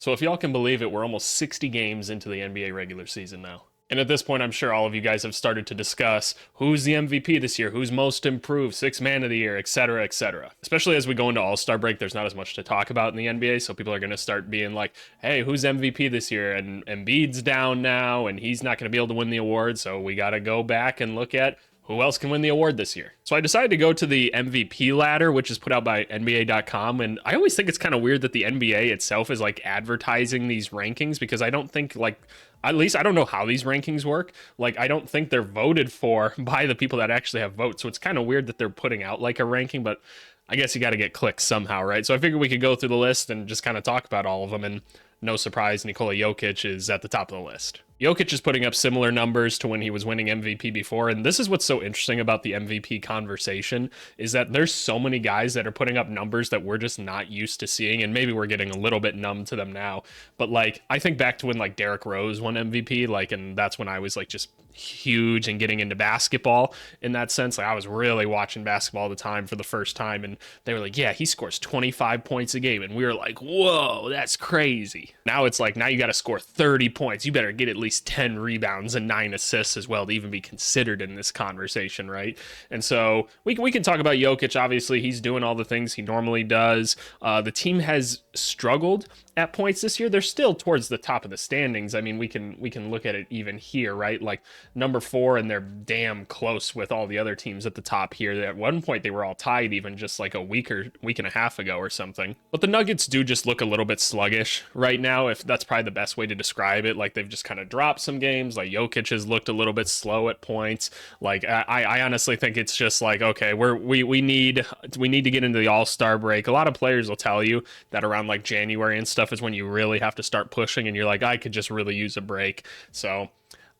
So if y'all can believe it, we're almost 60 games into the NBA regular season now. And at this point, I'm sure all of you guys have started to discuss who's the MVP this year, who's most improved, sixth man of the year, etc., etc. Especially as we go into All-Star break, there's not as much to talk about in the NBA, so people are going to start being like, hey, who's MVP this year? And Embiid's down now, and he's not going to be able to win the award, so we got to go back and look at who else can win the award this year? So I decided to go to the MVP ladder, which is put out by NBA.com. And I always think it's kind of weird that the NBA itself is like advertising these rankings, because I don't think, like, at least I don't know how these rankings work. Like, I don't think they're voted for by the people that actually have votes. So it's kind of weird that they're putting out like a ranking, but I guess you got to get clicks somehow, right? So I figured we could go through the list and just kind of talk about all of them. And no surprise, Nikola Jokic is at the top of the list. Jokic is putting up similar numbers to when he was winning MVP before, and this is what's so interesting about the MVP conversation, is that there's so many guys that are putting up numbers that we're just not used to seeing, and maybe we're getting a little bit numb to them now. But like, I think back to when like Derrick Rose won MVP, like, and that's when I was like just huge and getting into basketball in that sense. Like, I was really watching basketball all the time for the first time, and they were like, yeah, he scores 25 points a game, and we were like, whoa, that's crazy. Now it's like, now you got to score 30 points, you better get at least 10 rebounds and 9 assists as well to even be considered in this conversation, right? And so we can talk about Jokic. Obviously, he's doing all the things he normally does. The team has struggled at points this year. They're still towards the top of the standings. I mean, we can look at it even here, right? Like number 4, and they're damn close with all the other teams at the top here. At one point, they were all tied even just like a week and a half ago or something. But the Nuggets do just look a little bit sluggish right now, if that's probably the best way to describe it. Like, they've just kind of dropped some games. Like, Jokic has looked a little bit slow at points. Like, I honestly think it's just like, okay, we need to get into the All-Star break. A lot of players will tell you that around like January and stuff is when you really have to start pushing, and you're like, I could just really use a break. So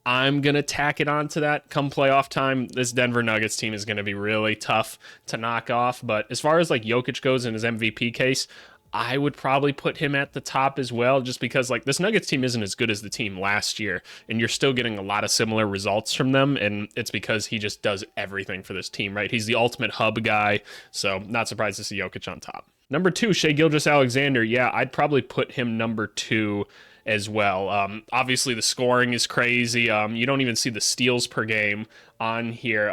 I'm going to tack it on to that come playoff time. This Denver Nuggets team is going to be really tough to knock off. But as far as like Jokic goes in his MVP case, I would probably put him at the top as well, just because like this Nuggets team isn't as good as the team last year, and you're still getting a lot of similar results from them, and it's because he just does everything for this team, right? He's the ultimate hub guy, so not surprised to see Jokic on top. Number 2, Shai Gilgeous-Alexander. Yeah, I'd probably put him number 2 as well. Obviously, the scoring is crazy. You don't even see the steals per game on here.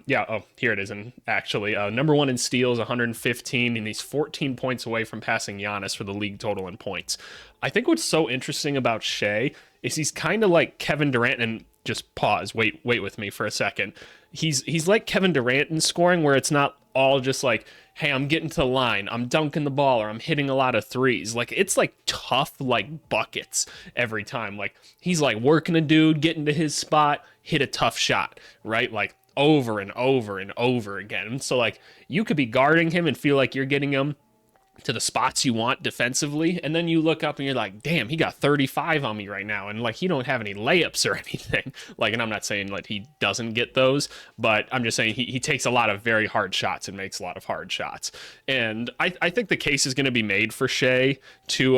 Here it is. And actually, number 1 in steals, 115, and he's 14 points away from passing Giannis for the league total in points. I think what's so interesting about Shai is he's kind of like Kevin Durant, and just pause, wait with me for a second. He's like Kevin Durant in scoring, where it's not all just like, hey, I'm getting to the line, I'm dunking the ball, or I'm hitting a lot of threes. Like, it's like tough, like buckets every time. Like, he's like working a dude, getting to his spot, hit a tough shot, right? Like over and over and over again. So like, you could be guarding him and feel like you're getting him to the spots you want defensively, and then you look up and you're like, damn, he got 35 on me right now, and like, he don't have any layups or anything. Like, and I'm not saying like he doesn't get those, but I'm just saying he takes a lot of very hard shots and makes a lot of hard shots. And I think the case is going to be made for Shai to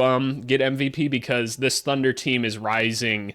get MVP, because this Thunder team is rising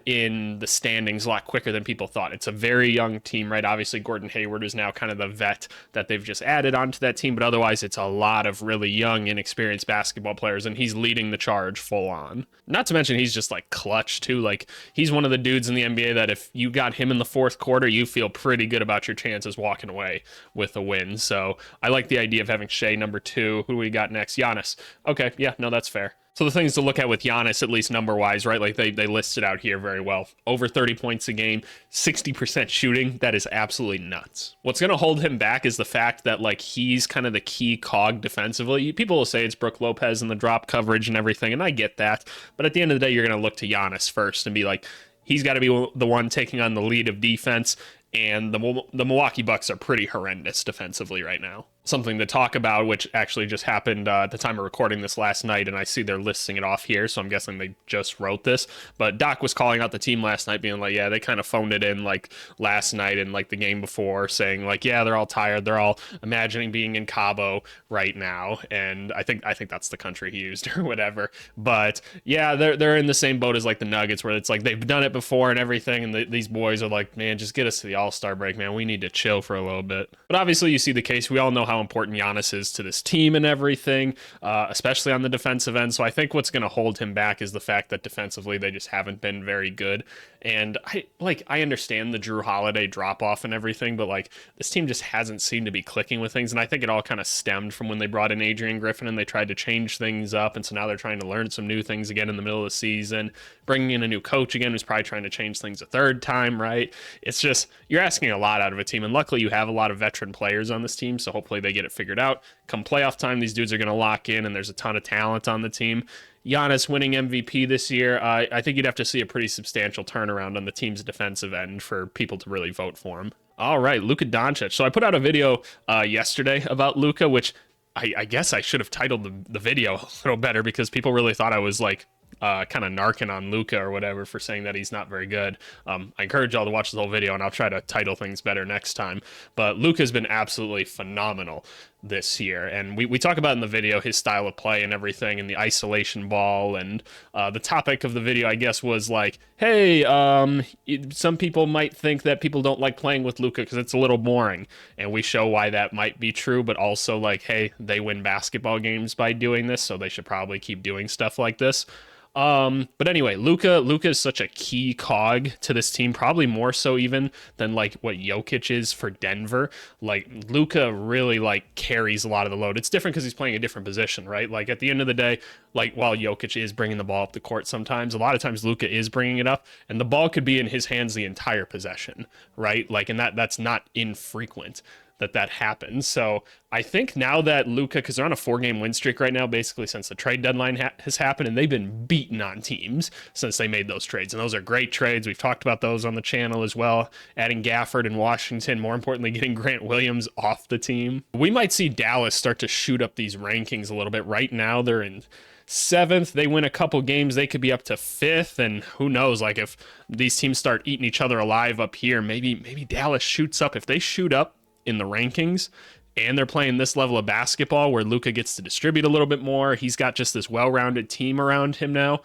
in the standings a lot quicker than people thought. It's a very young team, right? Obviously, Gordon Hayward is now kind of the vet that they've just added onto that team, but otherwise it's a lot of really young, inexperienced basketball players, and he's leading the charge full on. Not to mention, he's just like clutch too. Like, he's one of the dudes in the NBA that if you got him in the fourth quarter, you feel pretty good about your chances walking away with a win. So I like the idea of having Shai number 2. Who do we got next? Giannis. Okay, yeah, no, that's fair. So the things to look at with Giannis, at least number-wise, right? Like, they list it out here very well. Over 30 points a game, 60% shooting. That is absolutely nuts. What's going to hold him back is the fact that, like, he's kind of the key cog defensively. People will say it's Brook Lopez and the drop coverage and everything, and I get that. But at the end of the day, you're going to look to Giannis first and be like, he's got to be the one taking on the lead of defense. And the Milwaukee Bucks are pretty horrendous defensively right now. Something to talk about, which actually just happened at the time of recording this last night, and I see they're listing it off here, so I'm guessing they just wrote this. But Doc was calling out the team last night, being like, yeah, they kind of phoned it in like last night and like the game before, saying like, yeah, they're all tired. They're all imagining being in Cabo right now, and I think that's the country he used or whatever. But yeah, they're in the same boat as like the Nuggets, where it's like they've done it before and everything, and these boys are like, man, just get us to the All-Star break, man. We need to chill for a little bit. But obviously, you see the case. We all know how how important Giannis is to this team and everything, especially on the defensive end. So I think what's going to hold him back is the fact that defensively they just haven't been very good. And I understand the Drew Holiday drop off and everything, but like this team just hasn't seemed to be clicking with things. And I think it all kind of stemmed from when they brought in Adrian Griffin and they tried to change things up. And so now they're trying to learn some new things again in the middle of the season, bringing in a new coach again who's probably trying to change things a third time, right? It's just, you're asking a lot out of a team. And luckily you have a lot of veteran players on this team, so hopefully they get it figured out. Come playoff time, these dudes are going to lock in, and there's a ton of talent on the team. Giannis winning MVP this year, I think you'd have to see a pretty substantial turnaround on the team's defensive end for people to really vote for him. All right, Luka Doncic. So I put out a video yesterday about Luka, which I guess I should have titled the video a little better because people really thought I was like kind of narking on Luka or whatever for saying that he's not very good. I encourage y'all to watch the whole video, and I'll try to title things better next time. But Luka's been absolutely phenomenal this year, and we talk about in the video his style of play and everything, and the isolation ball, and the topic of the video, I guess, was like, hey, some people might think that people don't like playing with Luka because it's a little boring, and we show why that might be true, but also like, hey, they win basketball games by doing this, so they should probably keep doing stuff like this. But anyway, Luka is such a key cog to this team, probably more so even than like what Jokic is for Denver. Like Luka really like carries a lot of the load. It's different because he's playing a different position, right? Like at the end of the day, like while Jokic is bringing the ball up the court sometimes, a lot of times Luka is bringing it up, and the ball could be in his hands the entire possession, right? Like, and that's not infrequent that happens. So I think now that Luka, because they're on a 4-game win streak right now, basically since the trade deadline has happened, and they've been beaten on teams since they made those trades. And those are great trades. We've talked about those on the channel as well. Adding Gafford and Washington, more importantly, getting Grant Williams off the team. We might see Dallas start to shoot up these rankings a little bit. Right now, they're in 7th. They win a couple games, they could be up to 5th, and who knows, like if these teams start eating each other alive up here, maybe Dallas shoots up. If they shoot up in the rankings and they're playing this level of basketball where Luka gets to distribute a little bit more, he's got just this well-rounded team around him now,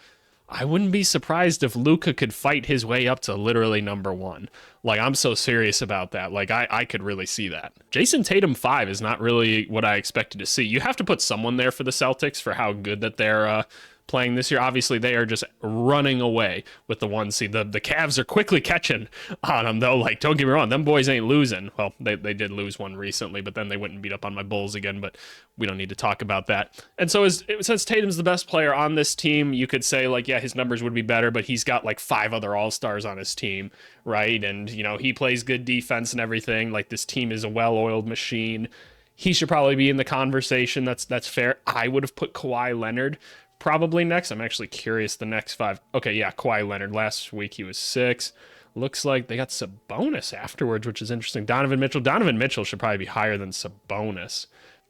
I wouldn't be surprised if Luka could fight his way up to literally number 1. Like, I'm so serious about that. Like, I could really see that. Jason Tatum 5 is not really what I expected to see. You have to put someone there for the Celtics for how good that they're playing this year. Obviously, they are just running away with the 1 seed. The Cavs are quickly catching on them, though. Like, don't get me wrong, them boys ain't losing. Well, they did lose one recently, but then they went and beat up on my Bulls again, but we don't need to talk about that. And so since Tatum's the best player on this team, you could say, like, yeah, his numbers would be better, but he's got, like, 5 other All-Stars on his team, right? And, you know, he plays good defense and everything. Like, this team is a well-oiled machine. He should probably be in the conversation. That's fair. I would have put Kawhi Leonard probably next. I'm actually curious the next 5. Okay, yeah, Kawhi Leonard. Last week he was 6. Looks like they got Sabonis afterwards, which is interesting. Donovan Mitchell should probably be higher than Sabonis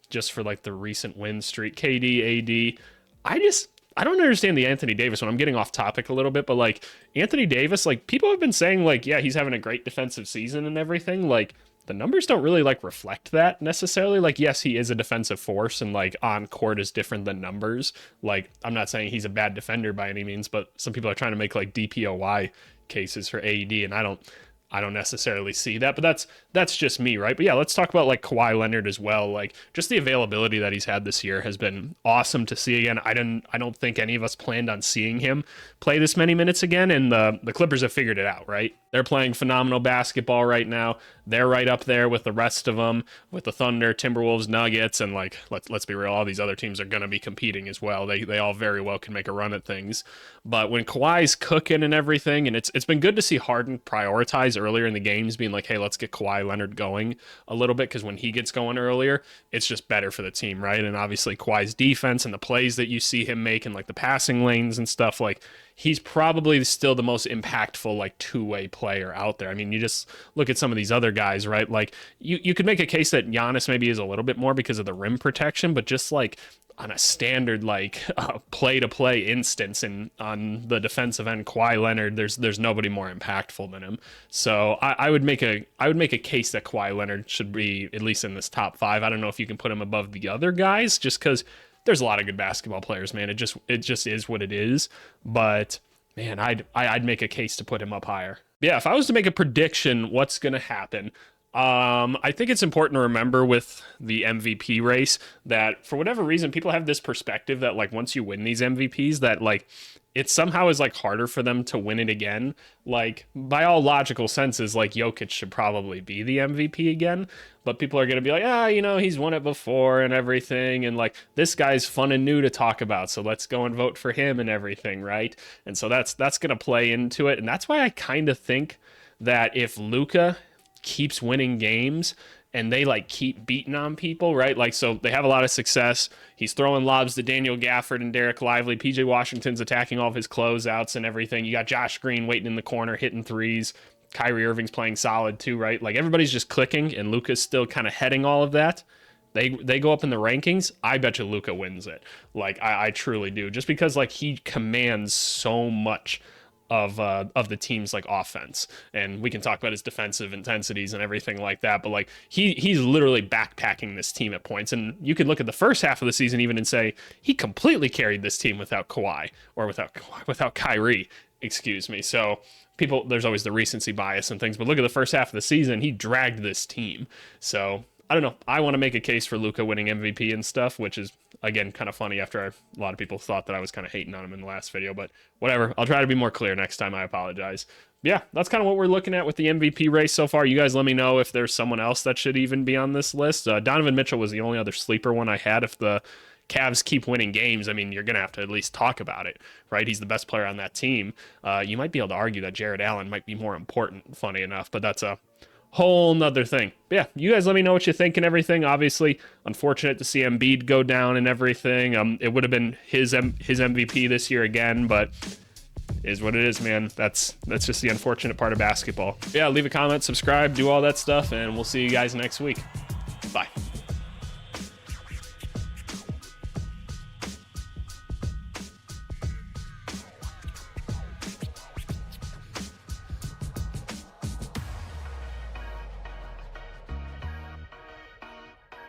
just for like the recent win streak. KD, AD. I don't understand the Anthony Davis one. I'm getting off topic a little bit, but like Anthony Davis, like people have been saying like, yeah, he's having a great defensive season and everything. Like the numbers don't really like reflect that necessarily. Like, yes, he is a defensive force and like on court is different than numbers. Like, I'm not saying he's a bad defender by any means, but some people are trying to make like DPOY cases for AD, and I don't necessarily see that, but that's just me, right? But yeah, let's talk about like Kawhi Leonard as well. Like just the availability that he's had this year has been awesome to see again. I don't think any of us planned on seeing him play this many minutes again, and the Clippers have figured it out, right? They're playing phenomenal basketball right now. They're right up there with the rest of them, with the Thunder, Timberwolves, Nuggets, and like let's be real, all these other teams are going to be competing as well. They all very well can make a run at things. But when Kawhi's cooking and everything, and it's been good to see Harden prioritize earlier in the games, being like, hey, let's get Kawhi Leonard going a little bit, because when he gets going earlier, it's just better for the team, right? And obviously Kawhi's defense and the plays that you see him making, like the passing lanes and stuff, like he's probably still the most impactful like two-way player out there. I mean, you just look at some of these other guys, right? Like you could make a case that Giannis maybe is a little bit more because of the rim protection, but just like on a standard like play-to-play instance and on the defensive end, Kawhi Leonard, there's nobody more impactful than him. So I would make a case that Kawhi Leonard should be at least in this top 5. I don't know if you can put him above the other guys, just because there's a lot of good basketball players, man. It just is what it is. But man, I'd make a case to put him up higher. Yeah, if I was to make a prediction, what's going to happen? I think it's important to remember with the MVP race that for whatever reason, people have this perspective that like once you win these MVPs, that like it somehow is like harder for them to win it again. Like by all logical senses, like Jokic should probably be the MVP again, but people are gonna be like, he's won it before and everything, and like this guy's fun and new to talk about, so let's go and vote for him and everything, right? And so that's gonna play into it, and that's why I kind of think that if Luka keeps winning games and they like keep beating on people, right? Like, so they have a lot of success. He's throwing lobs to Daniel Gafford and Derek Lively. PJ Washington's attacking all of his closeouts and everything. You got Josh Green waiting in the corner, hitting threes. Kyrie Irving's playing solid too, right? Like everybody's just clicking and Luka's still kind of heading all of that. They go up in the rankings. I bet you Luka wins it. Like I truly do, just because like he commands so much of the team's like offense, and we can talk about his defensive intensities and everything like that, but like he's literally backpacking this team at points, and you could look at the first half of the season even and say he completely carried this team without Kawhi, or without Kyrie, excuse me. So people, there's always the recency bias and things, but look at the first half of the season, he dragged this team. So I don't know. I want to make a case for Luka winning MVP and stuff, which is, again, kind of funny after a lot of people thought that I was kind of hating on him in the last video, but whatever. I'll try to be more clear next time. I apologize. Yeah, that's kind of what we're looking at with the MVP race so far. You guys let me know if there's someone else that should even be on this list. Donovan Mitchell was the only other sleeper one I had. If the Cavs keep winning games, I mean, you're going to have to at least talk about it, right? He's the best player on that team. You might be able to argue that Jared Allen might be more important, funny enough, but that's a whole nother thing. But yeah, you guys let me know what you think and everything. Obviously, unfortunate to see Embiid go down and everything. It would have been his MVP this year again, but is what it is, man. That's just the unfortunate part of basketball. Yeah, leave a comment, subscribe, do all that stuff, and we'll see you guys next week. Bye.